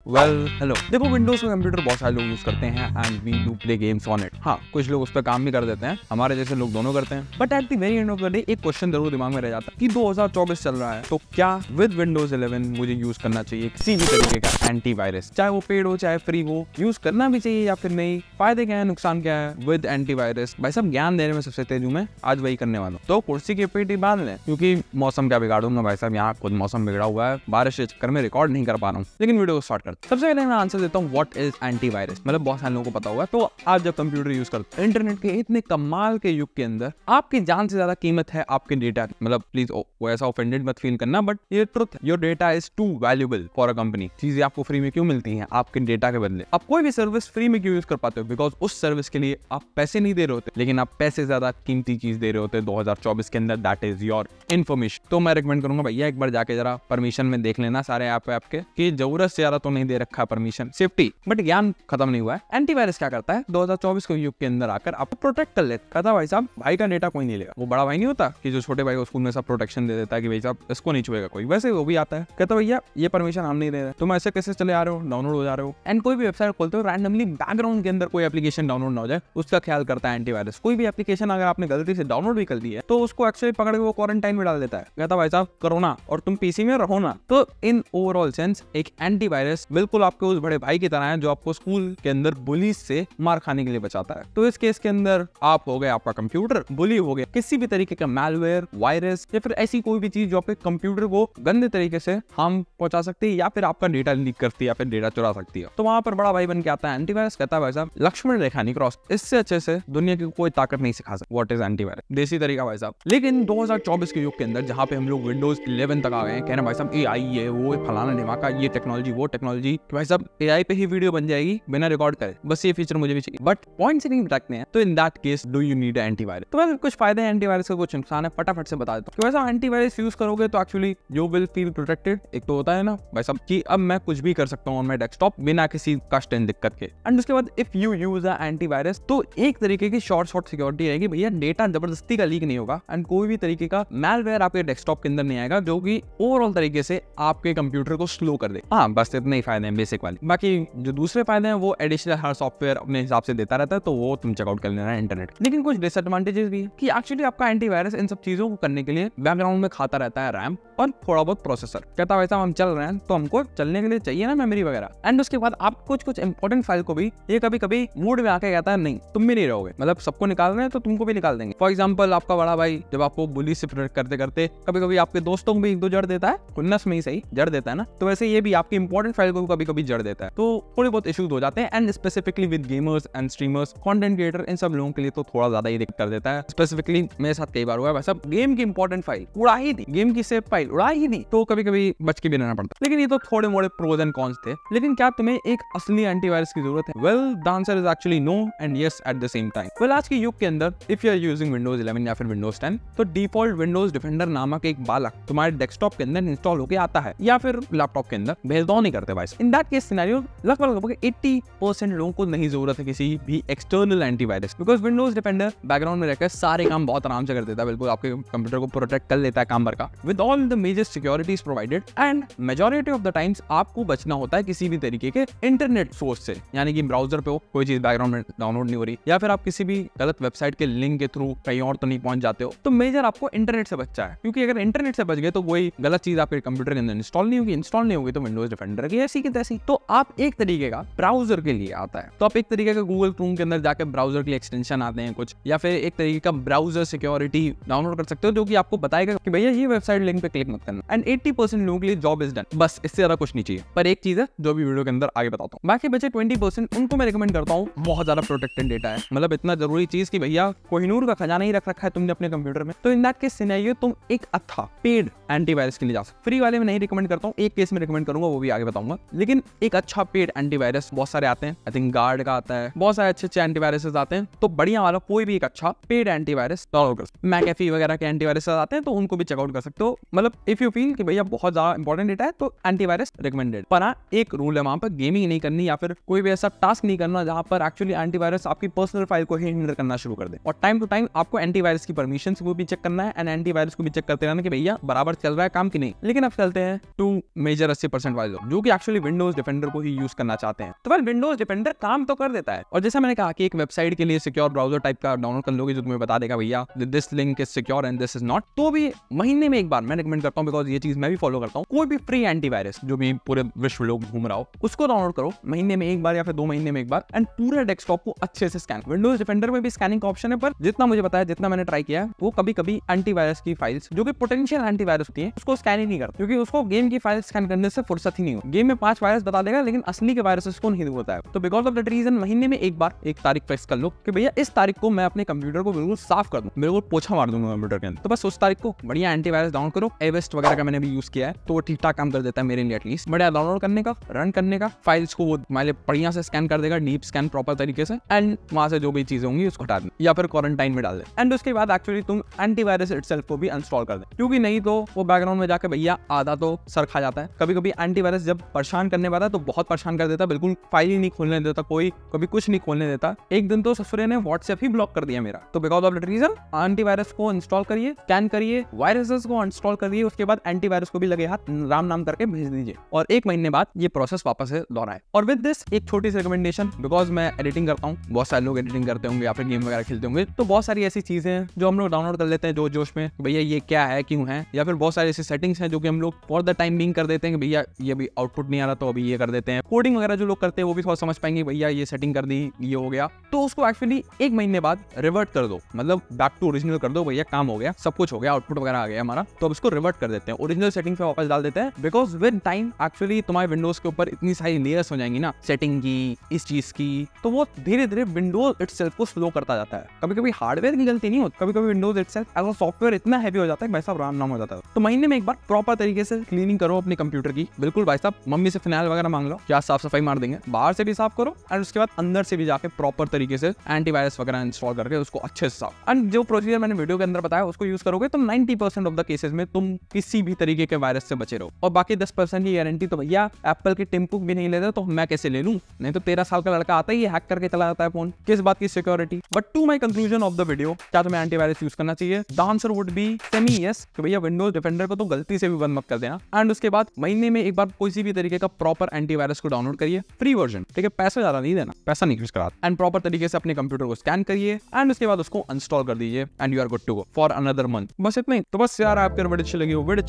Hello. देखो, Windows का computer बहुत सारे लोग यूज करते हैं and we do play games on it. हाँ, कुछ लोग उस पर काम भी कर देते हैं, हमारे जैसे लोग दोनों करते हैं। But at the very end of the day एक क्वेश्चन जरूर दिमाग में रह जाता है कि 2024 चल रहा है, तो क्या विद विंडोज 11 मुझे यूज करना चाहिए किसी भी तरीके का एंटीवायरस, चाहे वो पेड हो चाहे फ्री हो, यूज करना भी चाहिए या फिर नहीं, फायदे क्या है नुकसान क्या है विद एंटीवायरस। भाई साहब, ज्ञान देने में सबसे तेज हूं मैं, आज वही करने वाला हूं। तो कुर्सी की पेटी बांध लें, क्योंकि मौसम क्या बिगाड़ूंगा भाई साहब, यहाँ खुद मौसम बिगड़ा हुआ है, बारिश के चक्कर में रिकॉर्ड नहीं कर पा रहा हूँ। लेकिन वीडियो को स्टार्ट करते। सबसे पहले मैं आंसर देता हूँ व्हाट इज एंटीवायरस। मतलब बहुत सारे लोगों को पता होगा। तो आप जब कंप्यूटर यूज करते हैं इंटरनेट के इतने कमाल के युग के अंदर, आपकी जान से ज्यादा कीमत है आपके डेटा की। मतलब प्लीज वो ऐसा ऑफेंडेड मत फील करना, बट ये ट्रुथ है। Your data is too valuable for a company. चीजें आपको फ्री में क्यों मिलती हैं? आपके डेटा के बदले। आप कोई भी सर्विस फ्री में क्यों यूज कर पाते हो? बिकॉज उस सर्विस के लिए आप पैसे नहीं दे रहे होते, लेकिन आप पैसे ज्यादा कीमती चीज दे रहे होते 2024 के अंदर, दैट इज योर इन्फॉर्मेशन। तो मैं रिकमेंड करूंगा भैया एक बार जाके जरा परमिशन में देख लेना सारे ऐप आपके कि जरूरत से ज्यादा तो नहीं दे रखा परमिशन, सेफ्टी। बट ज्ञान खत्म नहीं हुआ है। एंटीवायरस क्या करता है? 2024 के युग के अंदर आकर आपको प्रोटेक्ट कर लेता। कहता भाई साहब, भाई का डेटा कोई नहीं लेगा। वो बड़ा भाई नहीं होता कि जो छोटे भाई को स्कूल में सब प्रोटेक्शन दे देता है कि भाई साहब इसको नहीं छुएगा कोई, वैसे वो भी आता है, कहता भैया ये परमिशन हम नहीं दे रहे, तुम ऐसे कैसे चले आ रहे हो, डाउनलोड हो जा रहे हो। एंड कोई भी वेबसाइट खोलते हो रैंडमली बैकग्राउंड के अंदर कोई एप्लीकेशन डाउनलोड ना हो जाए, उसका ख्याल करता है एंटीवायरस। कोई भी एप्लीकेशन अगर आपने गलती से डाउनलोड भी कर दी है तो उसको एक्चुअली पकड़ के वो क्वारंटाइन में डाल देता है। कहता भाई साहब करो ना, और तुम पीसी में रहो ना। तो इन ओवरऑल सेंस एक एंटीवायरस बिल्कुल आपके उस बड़े भाई की तरह है जो आपको स्कूल के अंदर बुली से मार खाने के लिए बचाता है। तो इस केस के अंदर आप हो गए आपका कंप्यूटर, बुली हो गया किसी भी तरीके का मैलवेयर, वायरस या फिर ऐसी कोई भी चीज जो आपके कंप्यूटर को गंदे तरीके से हार्म पहुंचा सकती है या फिर आपका डेटा लीक करती है या फिर डेटा चुरा सकती है। तो वहां पर बड़ा भाई बन के आता है एंटीवायरस। कहता है भाई साहब लक्ष्मण रेखा नहीं क्रॉस, इससे अच्छे से दुनिया की कोई ताकत नहीं सिखा सकती व्हाट इज एंटीवायरस। देसी तरीका भाई साहब। लेकिन 2024 के युग के अंदर जहां पे हम लोग विंडोज 11 तक आ गए हैं, कहना भाई साहब एआई ये वो फलाना ढिमाका, ये टेक्नोलॉजी वो टेक्नोलॉजी, भाई साहब एआई पे ही वीडियो बन जाएगी बिना रिकॉर्ड करे, बस ये फीचर मुझे भी चाहिए। बट पॉइंट से नहीं रखते हैं, तो in that case do you need antivirus? तो मैं कुछ फायदे हैं एंटीवायरस के, कुछ नुकसान है, फटाफट से बता देता हूं। वैसा एंटीवायरस यूज करोगे तो actually you will feel protected. एक तो होता है ना भाई साहब कि अब मैं कुछ भी कर सकता हूं ऑन माय डेस्कटॉप बिना किसी कष्ट एंड दिक्कत के। एंड उसके बाद if you use a antivirus तो एक तरीके की शॉर्ट सिक्योरिटी रहेगी भैया, डेटा जबरदस्ती का लीक नहीं होगा एंड कोई भी तरीके का मैलवेयर आपके डेस्कटॉप के अंदर नहीं आएगा जो कि ओवरऑल तरीके से आपके कंप्यूटर को स्लो कर दे। हाँ, बस इतने ही फायदे हैं बेसिक वाले। बाकी जो दूसरे फायदे हैं वो एडिशनल हर सॉफ्टवेयर अपने हिसाब से देता रहता है, तो वो तुम चेकआउट कर लेना इंटरनेट। लेकिन कुछ डिसएडवांटेजेस भी है कि एक्चुअली आपका एंटीवायरस इन सब चीजों को करने के लिए बैकग्राउंड में खाता रहता है रैम और थोड़ा बहुत प्रोसेसर। कहता है वैसा हम चल रहे हैं तो हमको चलने के लिए चाहिए ना मेमोरी वगैरह। एंड उसके बाद आप कुछ इंपॉर्टेंट फाइल को भी ये कभी कभी मूड में आके कहता है नहीं तुम भी नहीं रहोगे, मतलब सबको निकाल रहे हैं तो तुमको भी निकाल देंगे। फॉर एग्जाम्पल आपका बड़ा भाई जब आपको बुली से प्रोटेक्ट करते करते कभी कभी आपके दोस्तों को भी एक दो जड़ देता है, खुन्नस में ही सही जड़ देता है ना, तो वैसे ये भी आपकी इंपॉर्टेंट फाइल को कभी कभी जड़ देता है। तो थोड़े बहुत इश्यूज हो जाते हैं and specifically with gamers and streamers, content creator, इन सब लोगों के लिए तो थोड़ा ज्यादा ही दिक्कत कर देता है। स्पेसिफिकली मेरे साथ कई बार हुआ है वैसा, गेम की इंपॉर्टेंट फाइल उड़ा ही दी, गेम की सेव फाइल उड़ा ही दी, तो कभी कभी बच के भी रहना पड़ता। लेकिन ये तो थोड़े मोड़े प्रोज एंड कॉन्स थे। लेकिन क्या तुम्हें एक असली एंटीवायरस की जरूरत है? Well the answer is actually no and yes at the same time. Well आज के युग के अंदर if you are using Windows 11 या फिर विंडोज 10 तो डिफॉल्ट विंडोज डिफेंडर नामक एक बालक तुम्हारे डेस्कटॉप के अंदर इंस्टॉल होकर आता है या फिर लैपटॉप के अंदर, भेदभाव नहीं करते भाई। इन दैट केस सिनेरियो लगभग 80% लोगों को नहीं जरूरत है किसी भी external antivirus, because Windows defender background में रहकर सारे काम बहुत आराम से कर देता है, बिल्कुल आपके कंप्यूटर को प्रोटेक्ट कर लेता है काम भर का with all the major securities provided. And majority of the times आपको बचना होता है किसी भी तरीके के इंटरनेट सोर्स से, यानी कि ब्राउजर पे हो कोई चीज बैकग्राउंड में डाउनलोड नहीं हो रही या फिर आप किसी भी गलत वेबसाइट के लिंक के थ्रू कहीं और तो नहीं पहुंच जाते हो। तो मेजर आपको इंटरनेट से बचना है, क्योंकि अगर इंटरनेट से बच गए तो वही गलत चीज आपके कंप्यूटर के अंदर इंस्टॉल नहीं होगी तो विंडोज डिफेंडर की ऐसी की तैसी। तो आप एक तरीके का ब्राउजर के लिए आता है, तो आप एक तरीके का गूगल क्रोम के अंदर जाकर ब्राउजर के लिए एक्सटेंशन आते हैं कुछ, या फिर एक तरीके का ब्राउजर सिक्योरिटी डाउनलोड कर सकते हो जो कि आपको बताएगा कि भैया ये वेबसाइट लिंक पे क्लिक मत करना। एंड 80% लोगों के लिए जॉब इज डन, बस इससे ज्यादा कुछ नहीं चाहिए। पर एक चीज है जो भी वीडियो के अंदर आगे बताता हूँ। बाकी बचे 20% उनको मैं रिकमेंड करता हूँ, बहुत ज्यादा प्रोटेक्टेड डेटा है, मतलब इतना जरूरी चीज कि भैया कोहिनूर का खजाना ही रख रखा है तुमने अपने कंप्यूटर में। तो इन दैट केस सिनेरियो तुम एक अच्छा पेड एंटीवायरस के लिए जा सकते। फ्री वाले में नहीं रिकमेंड करता हूँ, एक केस में रिकमेंड करूंगा वो भी आगे बताऊंगा। लेकिन एक अच्छा पेड एंटीवायरस बहुत सारे आते हैं, आई थिंक गार्ड का आता है, बहुत सारे अच्छे एंटीवायरस आते हैं, तो बढ़िया वाला कोई भी एक अच्छा पेड एंटीवायरस डाउनलोड कर सकते। मैकेफी वगैरह के एंटीवायरस आते हैं तो उनको भी चेकआउट कर सकते हो। मतलब इफ यू फील कि भैया बहुत ज्यादा इंपॉर्टेंट डेटा है तो एंटीवायरस रिकमेंडेड। पर हाँ, एक रूल है वहां पर गेमिंग नहीं करनी या फिर कोई भी ऐसा टास्क नहीं करना जहां पर एक्चुअली एंटीवायरस आपकी पर्सनल फाइल को हिंडर करना शुरू कर दे। और टाइम टू टाइम आपको एंटीवायरस की परमिशन को भी चेक करना है एंड एंटीवायरस को भी चेक करते रहना कि भैया बराबर चल रहा है काम की नहीं। लेकिन अब चलते हैं टू मेजर 80% वाले लोग जो कि एक्चुअली एक्चुअली विंडोज डिफेंडर को ही यूज करना चाहते हैं। तो विंडोज डिफेंडर काम तो कर देता है, और जैसा मैंने कहा कि एक वेबसाइट के लिए सिक्योर ब्राउजर टाइप का डाउनलोड कर लोगे जो तुम्हें बता देगा भैया this link is secure and this is not. तो भी महीने में एक बार मैं रिकमेंड करता हूँ, बिकॉज ये चीज मैं भी फॉलो करता हूँ, कोई भी फ्री एंटीवायरस जो भी पूरे विश्व लोग घूम रहा हो उसको डाउनलोड करो महीने में एक बार या फिर 2 महीने में एक बार, एंड पूरे डेस्कटॉप को अच्छे से स्कैन। विंडोज डिफेंडर में भी स्कैनिंग का ऑप्शन है, पर जितना मुझे पता है, जितना मैंने ट्राई किया है, वो कभी कभी एंटीवायरस की फाइल्स जो कि पोटेंशियल एंटीवायरस होती है उसको स्कैन ही नहीं करता, क्योंकि उसको गेम की फाइल स्कैन करने से फुर्सत ही नहीं हो। गेम में 5 वायरस बता देगा लेकिन असली के वायरस को नहीं होता है। तो बिकॉज ऑफ दैट रीजन महीने में एक बार एक तारीख फिक्स कर लो कि भैया इस तारीख को मैं अपने कंप्यूटर को बिल्कुल साफ कर दूं, बिल्कुल पोछा मार दूंगा कंप्यूटर के अंदर। तो बस उस तारीख को बढ़िया एंटीवायरस डाउनलोड करो। एवेस्ट वगैरह का मैंने भी यूज किया है, तो वो ठीक ठाक काम कर देता है मेरे लिए एटलीस्ट। बढ़िया डाउनलोड करने का, रन करने का, फाइल्स को वो हमारे बढ़िया से स्कैन कर देगा, डीप स्कैन प्रॉपर तरीके से, एंड वहां से जो भी चीजें होंगी उसको हटा दें या फिर क्वारंटाइन में डाल दें। एंड उसके बाद एक्चुअली तुम एंटीवायरस इटसेल्फ को भी इंस्टॉल कर दें, क्योंकि नहीं तो वो बैकग्राउंड में जाकर भैया आधा तो सर खा जाता है। कभी कभी एंटीवायरस जब परेशान करने वाला है तो बहुत परेशान कर देता है, बिल्कुल फाइल ही नहीं खोलने देता, कोई कभी कुछ नहीं खोलने देता। एक दिन तो ससुरे ने व्हाट्सएप ही ब्लॉक कर दिया मेरा। तो because of that reason antivirus को इंस्टॉल करिए, स्कैन करिए, वायरसेस को इंस्टॉल करिए, उसके बाद एंटीवायरस को भी लगे हाथ राम नाम करके भेज दीजिए, और 1 महीने बाद ये प्रोसेस वापस से दोहराए। और विद दिस एक छोटी सी रिकमेंडेशन, बिकॉज मैं एडिटिंग करता हूँ, बहुत सारे लोग एडिटिंग करते होंगे या फिर गेम वगैरह खेलते होंगे, तो बहुत सारी ऐसी चीजें हैं जो हम लोग डाउनलोड कर लेते हैं जोश जोश में, भैया ये क्या है, क्यों है, या फिर बहुत सारी ऐसी सेटिंग्स हैं जो कि हम लोग फॉर द टाइम बीइंग कर देते हैं कि भैया ये भी आउटपुट नहीं आ रहा तो अभी ये कर देते हैं। कोडिंग वगैरह जो लोग करते हैं वो भी थोड़ा समझ पाएंगे, भैया ये सेटिंग कर दी, ये हो गया, तो उसको एक्चुअली 1 महीने बाद रिवर्ट कर दो, मतलब बैक टू ओरिजिनल कर दो, भैया काम हो गया, सब कुछ हो गया, आउटपुट वगैरह आ गया हमारा, तो अब इसको रिवर्ट कर देते हैं, ओरिजिनल सेटिंग पे वापस डाल देते हैं। बिकॉज विद टाइम एक्चुअली तुम्हारे विंडोज के ऊपर इतनी सारी लेयर्स हो जाएंगी ना सेटिंग की, इस चीज की, तो वो धीरे धीरे विंडोज इटसेल्फ को स्लो करता जाता है। कभी कभी हार्डवेयर की गलती नहीं होती, कभी कभी Windows itself as a software इतना हैवी हो जाता है कि भाई साहब राम नाम हो जाता है। तो महीने में एक बार प्रॉपर तरीके से क्लीनिंग करो अपने कंप्यूटर की, बिल्कुल भाई साहब मम्मी से फिनाइल वगैरह मांग लो, क्या साफ सफाई मार देंगे, बाहर से भी साफ करो, एंड उसके बाद अंदर से भी जाके प्रॉपर तरीके से एंटीवायरस वगैरह इंस्टॉल करके उसको अच्छे से साफ। एंड जो प्रोसीजर मैंने वीडियो के अंदर बताया उसको यूज करोगे तो 90% ऑफ द केसेस में तुम किसी भी तरीके के वायरस से बचे रहो। और बाकी 10% की गारंटी तो भैया एप्पल के टिम कुक भी नहीं लेते, तो मैं कैसे ले लूं? नहीं तो 13 साल का लड़का आता ही हैक करके चला जाता है फोन, किस बात की security. But to my conclusion of the video, क्या तुम्हें एंटीवायरस यूज करना चाहिए? The answer would be semi yes, कि भैया विंडोज डिफेंडर को तो गलती से भी बंद मत कर देना। एंड उसके बाद महीने में एक बार किसी भी तरीके का प्रॉपर एंटीवायरस को डाउनलोड करिए, फ्री वर्जन, ठीक है, पैसा ज्यादा नहीं देना, पैसा नहीं खर्च करा, एंड प्रॉपर तरीके से अपने कंप्यूटर को स्कैन करिए, एंड उसके बाद उसको इंस्टॉल कर दीजिए, and you are good to go for another month. बस इतना ही। तो बस यार, आपके वीडियो अच्छी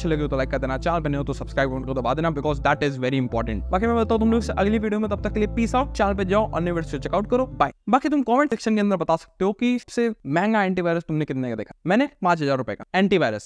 लगी हो तो लाइक कर देना, चैनल पे नहीं हो तो सब्सक्राइब को दबा देना, because that is very important. बाकी मैं बताऊं तुम लोग से अगली वीडियो में, तब तक के लिए पीस आउट। चैनल पे जाओ, अन्य वीडियो चेकआउट करो, बाय। बाकी तुम कमेंट सेक्शन के अंदर बता सकते हो कि इससे महंगा एंटीवायरस तुमने कितने का देखा। मैंने 5000 रुपए का एंटीवायरस